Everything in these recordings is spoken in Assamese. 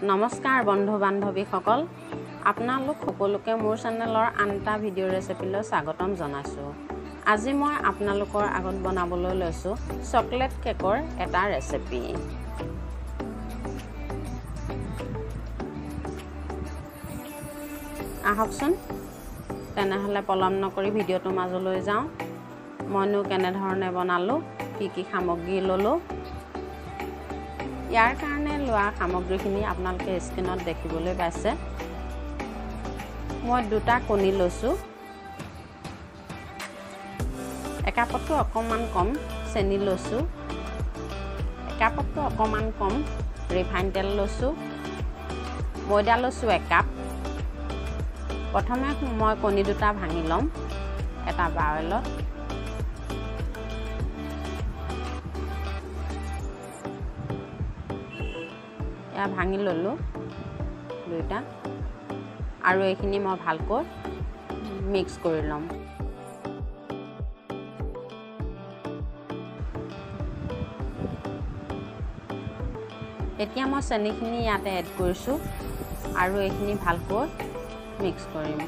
নমস্কাৰ বন্ধু বান্ধৱীসকল আপোনালোক সকলোকে মোৰ চেনেলৰ আনটা ভিডিঅ' ৰেচিপিলৈ স্বাগতম জনাইছোঁ। আজি মই আপোনালোকৰ আগত বনাবলৈ লৈছোঁ চকলেট কেকৰ এটা ৰেচিপি। আহকচোন তেনেহ'লে পলম নকৰি ভিডিঅ'টো মাজলৈ যাওঁ। মইনো কেনেধৰণে বনালোঁ, কি সামগ্ৰী ল'লোঁ। ইয়াৰ কাৰণে লোৱা সামগ্ৰীখিনি আপোনালোকে স্ক্ৰীনত দেখিবলৈ পাইছে। মই দুটা কণী লৈছোঁ, একাপতকৈ অকণমান কম চেনি লৈছোঁ, একাপতকৈ অকণমান কম ৰিফাইন তেল লৈছোঁ, ময়দা লৈছোঁ একাপ। প্ৰথমে মই কণী দুটা ভাঙি ল'ম এটা বাউলত। ভাঙি ল'লোঁ দুইটা, আৰু এইখিনি মই ভালকৈ মিক্স কৰি ল'ম। এতিয়া মই চেনিখিনি ইয়াতে এড কৰিছোঁ আৰু এইখিনি ভালকৈ মিক্স কৰিম।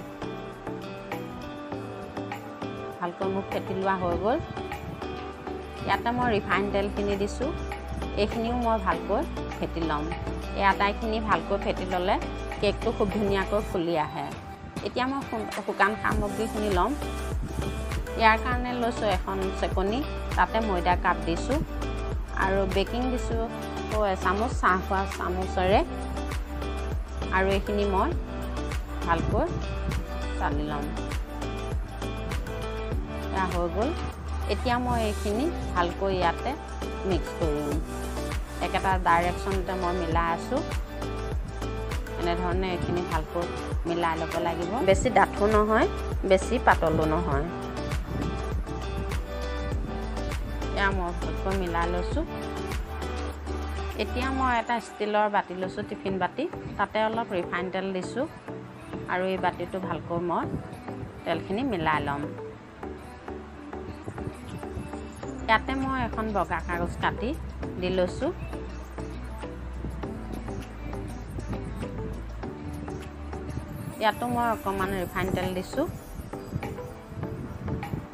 ভালকৈ মোক ফেটি লোৱা হৈ গ'ল। ইয়াতে মই ৰিফাইন তেলখিনি দিছোঁ, এইখিনিও মই ভালকৈ ফেটি ল'ম। এই আটাইখিনি ভালকৈ ফেটি ল'লে কেকটো খুব ধুনীয়াকৈ ফুলি আহে। এতিয়া মই শুকান সামগ্ৰীখিনি ল'ম। ইয়াৰ কাৰণে লৈছোঁ এখন চেকনি, তাতে ময়দা কাপ দিছোঁ আৰু বেকিং দিছোঁ এচামুচ চাহ খোৱা চামুচেৰে, আৰু এইখিনি মই ভালকৈ চালি ল'ম। এয়া হৈ গ'ল। এতিয়া মই এইখিনি ভালকৈ ইয়াতে মিক্স কৰিম। একেটা ডাইৰেকশ্যনতে মই মিলাই আছোঁ। এনেধৰণে এইখিনি ভালকৈ মিলাই ল'ব লাগিব। বেছি ডাঠো নহয়, বেছি পাতলো নহয়। এয়া মই ভালকৈ মিলাই লৈছোঁ। এতিয়া মই এটা ষ্টীলৰ বাতি লৈছোঁ, টিফিন বাতি, তাতে অলপ ৰিফাইন তেল দিছোঁ আৰু এই বাতিটো ভালকৈ মই তেলখিনি মিলাই ল'ম। ইয়াতে মই এখন বগা কাগজ কাটি দি লৈছোঁ। ইয়াতো মই অকণমান ৰিফাইন তেল দিছোঁ।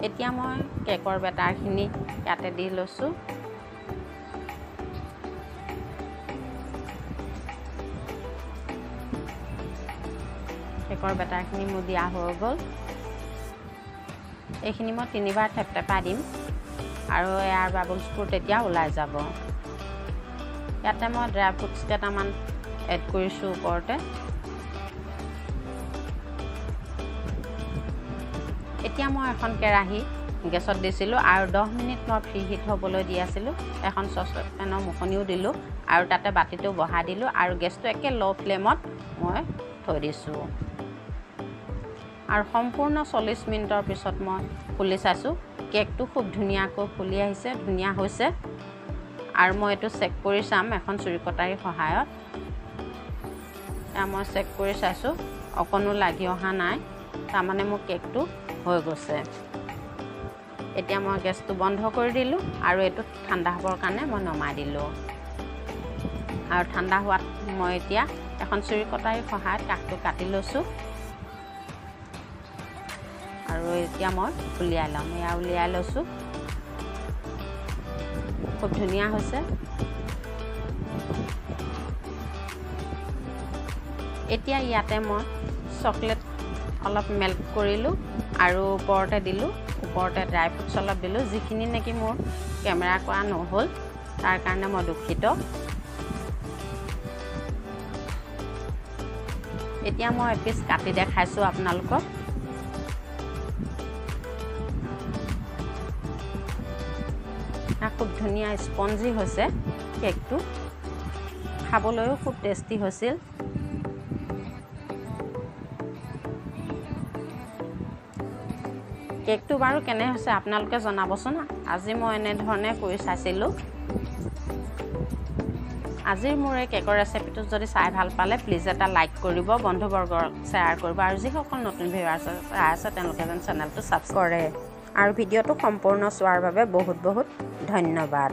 এতিয়া মই কেকৰ বেটাৰখিনি ইয়াতে দি লৈছোঁ। কেকৰ বেটাৰখিনি মোৰ দিয়া হৈ গ'ল। এইখিনি মই 3বাৰ থেপথেপাই দিম আৰু এয়াৰ বাবলছবোৰ তেতিয়া ওলাই যাব। ইয়াতে মই ড্ৰাই ফ্ৰুটছ কেইটামান এড কৰিছোঁ ওপৰতে। এতিয়া মই এখন কেৰাহী গেছত দিছিলোঁ আৰু 10 মিনিট মই ফ্ৰী হিট হ'বলৈ দি আছিলোঁ। এখন চচপেনৰ মুখনিও দিলোঁ আৰু তাতে বাতিটো বহাই দিলোঁ আৰু গেছটো একে ল' ফ্লেমত মই থৈ দিছোঁ। আৰু সম্পূৰ্ণ 40 মিনিটৰ পিছত মই খুলি চাইছোঁ। কেকটো খুব ধুনীয়াকৈ ফুলি আহিছে, ধুনীয়া হৈছে। আৰু মই এইটো চেক কৰি চাম এখন চুৰি কটাৰীৰ সহায়ত। মই চেক কৰি চাইছোঁ, অকণো লাগি অহা নাই, তাৰমানে মোৰ কেকটো হৈ গৈছে। এতিয়া মই গেছটো বন্ধ কৰি দিলোঁ আৰু এইটো ঠাণ্ডা হ'বৰ কাৰণে মই নমাই দিলোঁ। আৰু ঠাণ্ডা হোৱাত মই এতিয়া এখন চুৰি কটাৰীৰ সহায়ত কাকটো কাটি লৈছোঁ আৰু এতিয়া মই উলিয়াই ল'ম। এয়া উলিয়াই লৈছোঁ। খুব ধুনীয়া হৈছে। এতিয়া ইয়াতে মই চকলেট অলপ মেল্ট কৰিলোঁ আৰু ওপৰতে দিলোঁ, ওপৰতে ড্ৰাই ফ্ৰুটছ অলপ দিলোঁ। যিখিনি নেকি মোৰ কেমেৰা কৰা নহ'ল তাৰ কাৰণে মই দুখিত। এতিয়া মই এপিচ কাটি দেখাইছোঁ আপোনালোকক। খুব ধুনীয়া স্পঞ্জি হৈছে কেকটো, খাবলৈও খুব টেষ্টি হৈছিল। কেকটো বাৰু কেনে হৈছে আপোনালোকে জনাবচোন। আজি মই এনেধৰণে কৰি চাইছিলোঁ। আজিৰ মোৰ এই কেকৰ ৰেচিপিটো যদি চাই ভাল পালে প্লিজ এটা লাইক কৰিব, বন্ধুবৰ্গক শ্বেয়াৰ কৰিব, আৰু যিসকল নতুন ভিউৱাৰ্ছ আছে তেওঁলোকে যেন চেনেলটো ছাবস্ক্ৰাইব কৰে। আৰু ভিডিঅ'টো সম্পূৰ্ণ চোৱাৰ বাবে বহুত বহুত ধন্যবাদ।